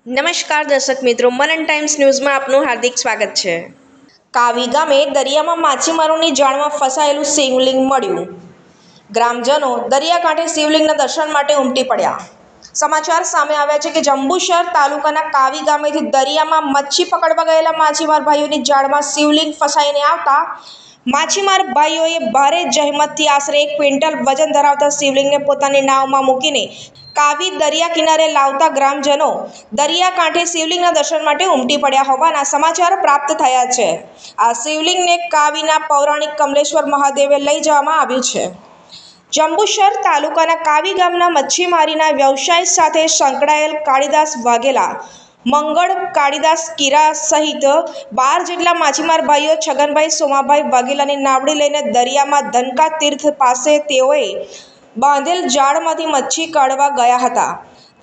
નમસ્કાર દર્શક મિત્રો, મનન ટાઈમ્સ ન્યૂઝમાં આપનું હાર્દિક સ્વાગત છે। કાવી ગામે દરિયામાં માછીમારોની જાળમાં ફસાયેલું શિવલિંગ મળ્યું। ગ્રામજનો દરિયાકાંઠે શિવલિંગના દર્શન માટે ઉમટી પડ્યા। સમાચાર સામે આવ્યા છે કે જંબુસર તાલુકાના કાવી ગામેથી દરિયામાં મચ્છી પકડવા ગયેલા માછીમાર ભાઈઓની જાળમાં શિવલિંગ ફસાઈને આવતા માછીમાર ભાઈઓએ ભારે જહેમતથી આશરે 1 ક્વિન્ટલ વજન ધરાવતા શિવલિંગને પોતાની નાવમાં મૂકીને કાવી દરિયા કિનારે લાવતા ગ્રામજનો દરિયાકાંઠે શિવલિંગના દર્શન માટે ઉમટી પડ્યા હોવાના સમાચાર પ્રાપ્ત થયા છે। આ શિવલિંગને કાવીના પૌરાણિક કમલેશ્વર મહાદેવે લઈ જવામાં આવ્યું છે। જંબુસર તાલુકાના કાવી ગામના મચ્છીમારીના વ્યવસાય સાથે સંકળાયેલ કાળીદાસ વાઘેલા, મંગળ કાળીદાસ કીરા સહિત 12 જેટલા માછીમાર ભાઈઓ છગનભાઈ સોમાભાઈ વાઘેલાની નાવડી લઈને દરિયામાં ધનકા તીર્થ પાસે તેઓએ બાંધેલ જાળમાંથી મચ્છી કાઢવા ગયા હતા।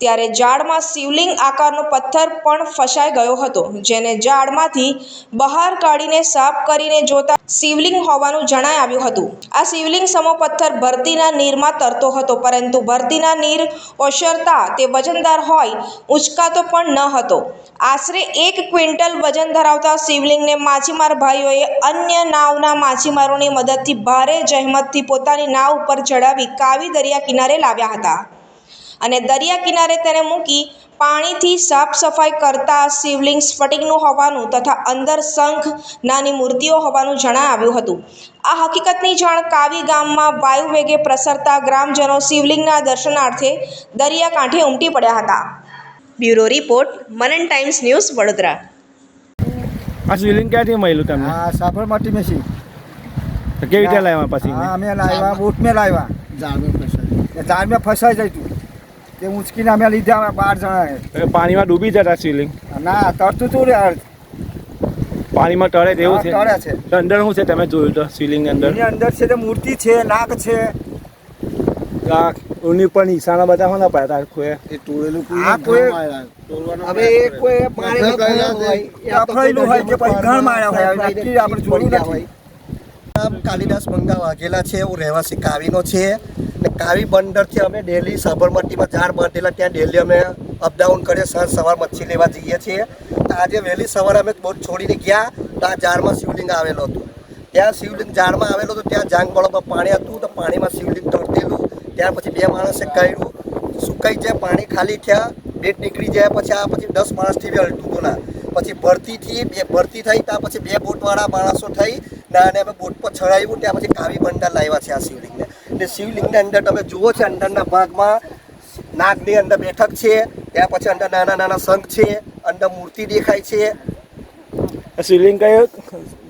ત્યારે જાળમાં શિવલિંગ આકારનો પથ્થર પણ ફસાઈ ગયો હતો, જેને જાળમાંથી બહાર કાઢીને સાફ કરીને જોતા શિવલિંગ હોવાનું જણાઈ આવ્યું હતું। આ શિવલિંગ સમો પથ્થર ભરતીના નીરમાં તરતો હતો, પરંતુ ભરતીના નીર ઓસરતા તે વજનદાર હોય ઉંચકાતો પણ ન હતો। આશરે 1 ક્વિન્ટલ વજન ધરાવતા શિવલિંગને માછીમાર ભાઈઓએ અન્ય નાવના માછીમારોની મદદથી ભારે જહેમતથી પોતાની નાવ ઉપર ચડાવી કાવી દરિયા કિનારે લાવ્યા હતા અને દરિયા કિનારે તેને મૂકી પાણીથી સાફ સફાઈ કરતા શિવલિંગ સ્ફટિકનું હોવાનું તથા અંદર શંખ, નાની મૂર્તિઓ હોવાનું જણાઈ આવ્યું હતું। આ હકીકતની જાણ કાવી ગામમાં વાયુ વેગે પ્રસરતા ગ્રામજનો શિવલિંગના દર્શનાર્થે દરિયાકાંઠે ઉમટી પડ્યા હતા। બ્યુરો રિપોર્ટ, મનન ટાઈમ્સ ન્યૂઝ, વડોદરા। આ શિવલિંગ ક્યાંથી મળ્યું તમને? हाँ साबरमती में सी તો કેવી રીતે લાવ્યા પછી? हाँ हमें लाया बोट में लाया जाल में फंसा जाए तू ते उचकी ने हमें लीधा 12 जना है પાણીમાં ડૂબી જતા શિવલિંગ? ना तरतु तू रे પાણીમાં તળે તેવું છે? तड़े छे તો અંદર શું છે તમે જોયું તો શિવલિંગની અંદર? એની અંદર છે તે મૂર્તિ છે, નાગ છે, આ ઉની પર નિશાના બધા હોના પાડતા કોઈ એ તોડેલું કોઈ હવે એ કોઈ પાણી હોય કે પછી ઘણ માર્યા હોય નક્કી આપણે જોયું નથી। નામ કાલિદાસ મંગા વાઘેલા છે। હું રહેવાસી કાવીનો છે ને કાવી બંદરથી અમે ડેલી સાબરમતીમાં જાળ બાંધેલા ત્યાં ડેલી અમે અપડાઉન કરીએ, સાંજ સવાર મચ્છી લેવા જઈએ છીએ। તો આજે વહેલી સવારે અમે બોટ છોડીને ગયા તો આ જાળમાં શિવલિંગ આવેલો હતો। ત્યાં શિવલિંગ જાળમાં આવેલો હતો, ત્યાં જાંગબળોમાં પાણી હતું તો પાણીમાં શિવલિંગ તરતેલું। ત્યાર પછી 2 માણસે કાઢ્યું, સુકાઈ જાય, પાણી ખાલી થયા, બેટ નીકળી જાય, પછી આ પછી 10 માણસથી બી હલતું હતું ના, પછી ભરતી થઈ ત્યાં પછી 2 બોટવાળા માણસો થઈ અને અમે બોટ પર ચડાવ્યું। ત્યાં પછી કાવી બંદર લાવ્યા છે આ શિવલિંગને ને શિવલિંગની અંદર તમે જુઓ છો અંદરના ભાગમાં નાગની અંદર બેઠક છે, ત્યાં પછી અંદર નાના નાના શંખ છે, અંદર મૂર્તિ દેખાય છે। આ શિવલિંગ કયું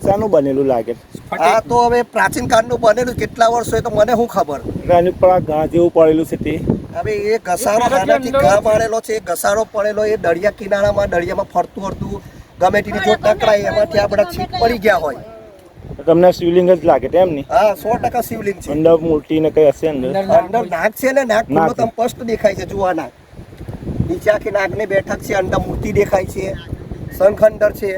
શાનું બનેલું લાગે? આ તો હવે પ્રાચીન કાળનું બનેલું, કેટલા વર્ષ હોય તો મને શું ખબર। એની પર આ ઘા જેવું પડેલું છે તે હવે એ ઘસારો આનાથી ઘા પાડેલો છે, એ ઘસારો પડેલો એ દરિયા કિનારામાં દરિયામાં ફરતું ફરતું ગમે તેની જો ટકરાય એમાંથી આ બધા છીટ પડી ગયા હોય। તમને શિવલિંગ જ લાગે તેમ નહીં? હા 100% શિવલિંગ છે। અંદર મૂર્તિ ને કઈ હશે અંદર? અંદર નાગ છે ને, નાગ પૂરો તમે સ્પષ્ટ દેખાય છે, જુઓ નાગ નીચે આખી નાગની બેઠક છે, અંદર મૂર્તિ દેખાય છે, શંખ અંદર છે।